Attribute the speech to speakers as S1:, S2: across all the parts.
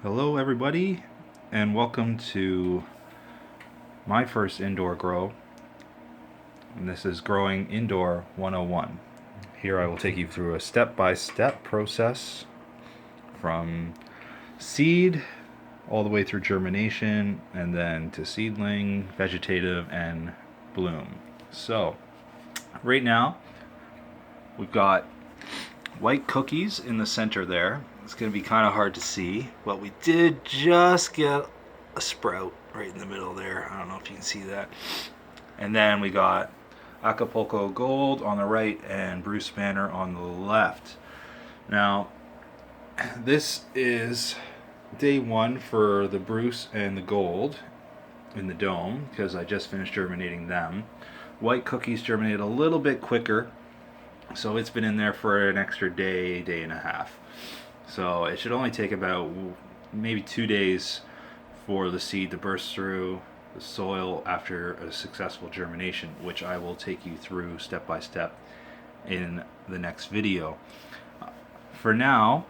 S1: Hello everybody, and welcome to my first indoor grow, and this is Growing Indoor 101. Here I will take you through a step-by-step process from seed all the way through germination and then to seedling, vegetative, and bloom. So right now we've got white cookies in the center there. It's going to be kind of hard to see, but we did just get a sprout right in the middle there. I don't know if you can see that. And then we got Acapulco Gold on the right and Bruce Banner on the left. Now, this is day one for the Bruce and the Gold in the dome because I just finished germinating them. White cookies germinate a little bit quicker, so it's been in there for an extra day, day and a half. So it should only take about maybe 2 days for the seed to burst through the soil after a successful germination, which I will take you through step by step in the next video. For now,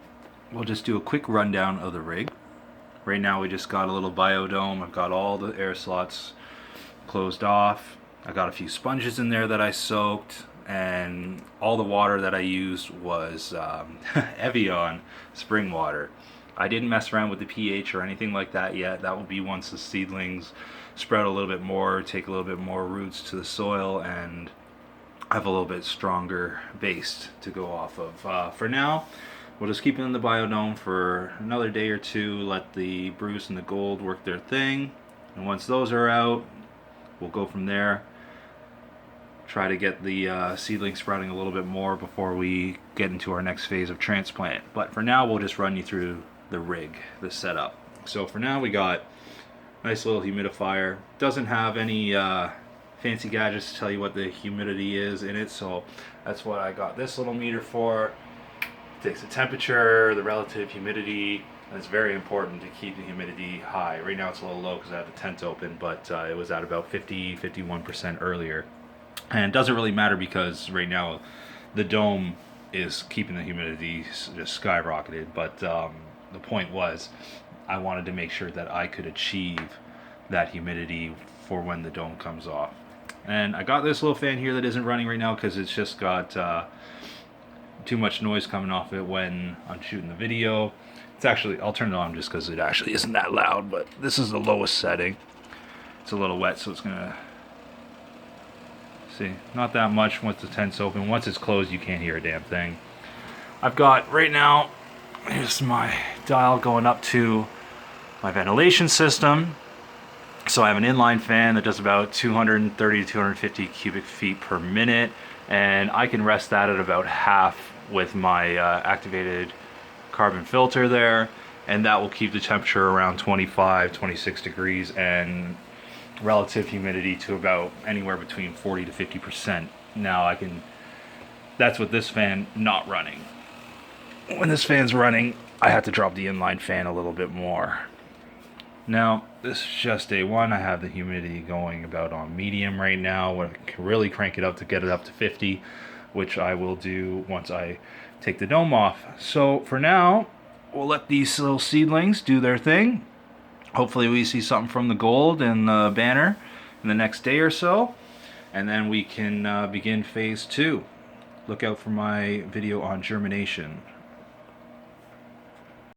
S1: we'll just do a quick rundown of the rig. Right now we just got a little biodome. I've got all the air slots closed off. I got a few sponges in there that I soaked, and all the water that I used was Evian spring water. I didn't mess around with the pH or anything like that yet. That will be once the seedlings sprout a little bit more, take a little bit more roots to the soil, and have a little bit stronger base to go off of. For now, we'll just keep it in the biodome for another day or two, let the Bruce and the Gold work their thing, and once those are out, we'll go from there. Try to get the seedling sprouting a little bit more before we get into our next phase of transplant. But for now, we'll just run you through the rig, the setup. So for now, we got a nice little humidifier. Doesn't have any fancy gadgets to tell you what the humidity is in it, so that's what I got this little meter for. It takes the temperature, the relative humidity, and it's very important to keep the humidity high. Right now it's a little low because I have the tent open, but it was at about 50-51% earlier. And it doesn't really matter because right now the dome is keeping the humidity just skyrocketed, but the point was I wanted to make sure that I could achieve that humidity for when the dome comes off. And I got this little fan here that isn't running right now because it's just got too much noise coming off it when I'm shooting the video. It's actually, I'll turn it on just because it actually isn't that loud, but this is the lowest setting. It's a little wet, so it's gonna see, not that much once the tent's open. Once it's closed, you can't hear a damn thing. I've got, right now, here's my dial going up to my ventilation system. So I have an inline fan that does about 230 to 250 cubic feet per minute, and I can rest that at about half with my activated carbon filter there, and that will keep the temperature around 25-26 degrees and relative humidity to about anywhere between 40 to 50%. Now that's with this fan not running. When this fan's running, I have to drop the inline fan a little bit more. Now, this is just day one. I have the humidity going about on medium right now. I can really crank it up to get it up to 50, which I will do once I take the dome off. So for now, we'll let these little seedlings do their thing. Hopefully we see something from the Gold and the Banner in the next day or so, and then we can begin phase 2. Look out for my video on germination.